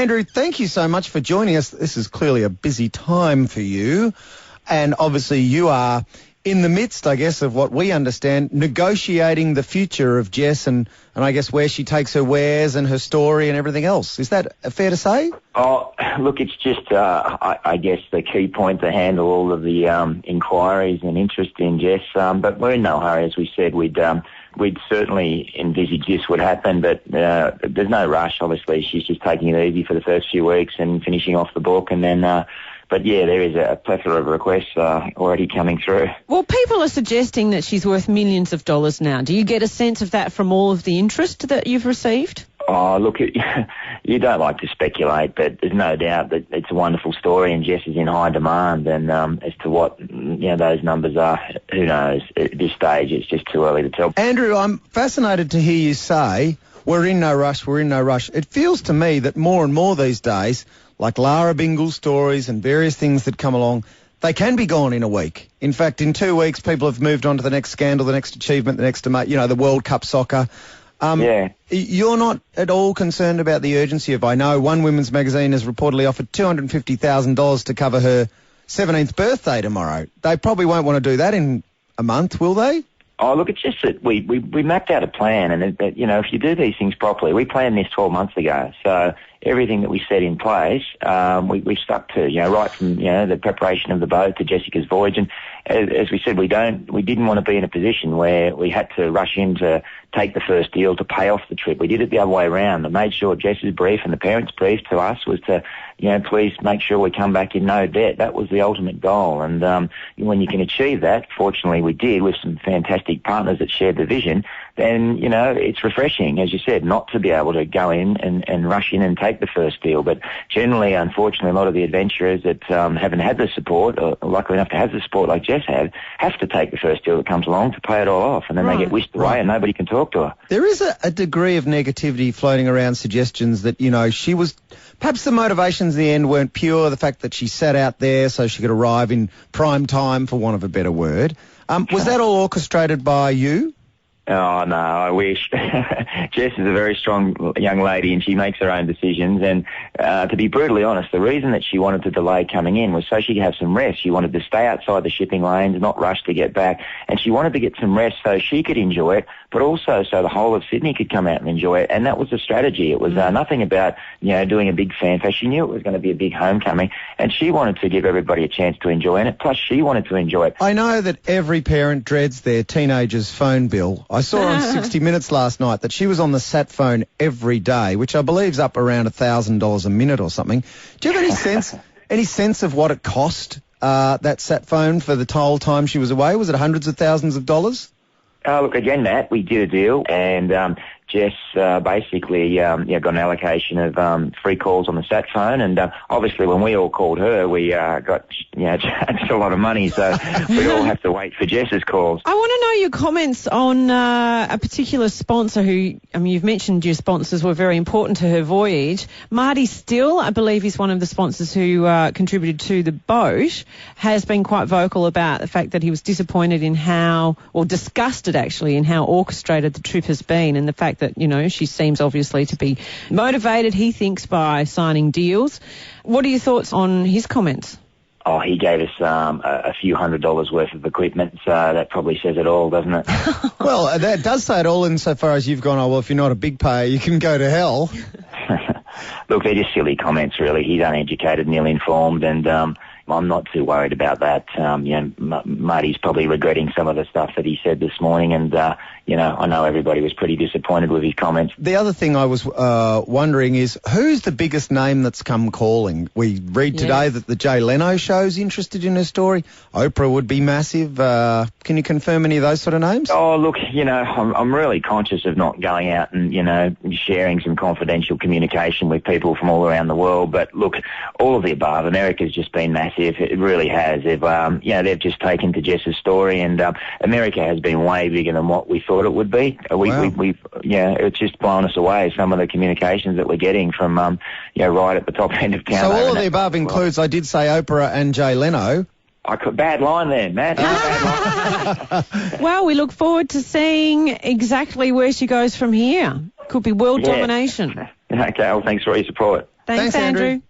Andrew, thank you so much for joining us. This is clearly a busy time for you. And obviously you are in the midst, I guess, of what we understand, negotiating the future of Jess and I guess where she takes her wares and her story and everything else. Is that fair to say? Oh, look, it's just, I guess, the key point to handle all of the inquiries and interest in Jess. But we're in no hurry. As we said, we'd certainly envisage this would happen, but there's no rush, obviously. She's just taking it easy for the first few weeks and finishing off the book, and then... But, yeah, there is a plethora of requests already coming through. Well, people are suggesting that she's worth millions of dollars now. Do you get a sense of that from all of the interest that you've received? Oh, look, you don't like to speculate, but there's no doubt that it's a wonderful story and Jess is in high demand. And as to what those numbers are, who knows? At this stage, it's just too early to tell. Andrew, I'm fascinated to hear you say, we're in no rush, we're in no rush. It feels to me that more and more these days, like Lara Bingle's stories and various things that come along, they can be gone in a week. In fact, in 2 weeks, people have moved on to the next scandal, the next achievement, the next, the World Cup soccer. You're not at all concerned about the urgency of, I know one women's magazine has reportedly offered $250,000 to cover her 17th birthday tomorrow. They probably won't want to do that in a month, will they? Oh, look, it's just that we mapped out a plan, and if you do these things properly, we planned this 12 months ago. So everything that we set in place, we stuck to, right from, the preparation of the boat to Jessica's voyage. And as we said, we didn't want to be in a position where we had to rush in to take the first deal to pay off the trip. We did it the other way around. I made sure Jess's brief and the parents' brief to us was to, please make sure we come back in no debt. That was the ultimate goal. And when you can achieve that, fortunately we did with some fantastic partners that shared the vision, then, it's refreshing, as you said, not to be able to go in and rush in and take the first deal. But generally, unfortunately, a lot of the adventurers that haven't had the support, or are lucky enough to have the support like Jess had, have to take the first deal that comes along to pay it all off, and then they get whisked away and nobody can talk to her. There is a degree of negativity floating around, suggestions that, she was... Perhaps the motivations in the end weren't pure, the fact that she sat out there so she could arrive in prime time, for want of a better word. Was that all orchestrated by you? Oh, no, I wish. Jess is a very strong young lady and she makes her own decisions. And to be brutally honest, the reason that she wanted to delay coming in was so she could have some rest. She wanted to stay outside the shipping lanes, not rush to get back. And she wanted to get some rest so she could enjoy it, but also so the whole of Sydney could come out and enjoy it. And that was the strategy. It was nothing about, doing a big fanfare. She knew it was going to be a big homecoming and she wanted to give everybody a chance to enjoy it. Plus, she wanted to enjoy it. I know that every parent dreads their teenager's phone bill. I saw on 60 Minutes last night that she was on the sat phone every day, which I believe is up around $1,000 a minute or something. Do you have any sense of what it cost, that sat phone, for the whole time she was away? Was it hundreds of thousands of dollars? Look, again, Matt, we did a deal, and Jess basically got an allocation of free calls on the sat phone, and obviously when we all called her, we got charged a lot of money, so we all have to wait for Jess's calls. I want to know your comments on a particular sponsor who, you've mentioned your sponsors were very important to her voyage. Marty Still, I believe, is one of the sponsors who contributed to the boat, has been quite vocal about the fact that he was disappointed in how, or disgusted actually, in how orchestrated the trip has been, and the fact that, she seems obviously to be motivated, he thinks, by signing deals. What are your thoughts on his comments? Oh, he gave us a few $100s worth of equipment, so that probably says it all, doesn't it? Well, that does say it all insofar as you've gone, if you're not a big payer, you can go to hell. Look, they're just silly comments, really. He's uneducated and ill-informed, and I'm not too worried about that. Marty's probably regretting some of the stuff that he said this morning, and, I know everybody was pretty disappointed with his comments. The other thing I was wondering is, who's the biggest name that's come calling? We read today that the Jay Leno show's interested in her story. Oprah would be massive. Can you confirm any of those sort of names? Oh, look, I'm really conscious of not going out and, sharing some confidential communication with people from all around the world. But look, all of the above. America's just been massive. It really has. They've just taken to Jess's story, and America has been way bigger than what we thought it would be. It's just blown us away, some of the communications that we're getting from, right at the top end of town. So all of the above includes, I did say Oprah and Jay Leno. Bad line there, Matt. Bad line. Well, we look forward to seeing exactly where she goes from here. Could be world domination. Okay, well, thanks for your support. Thanks, Andrew.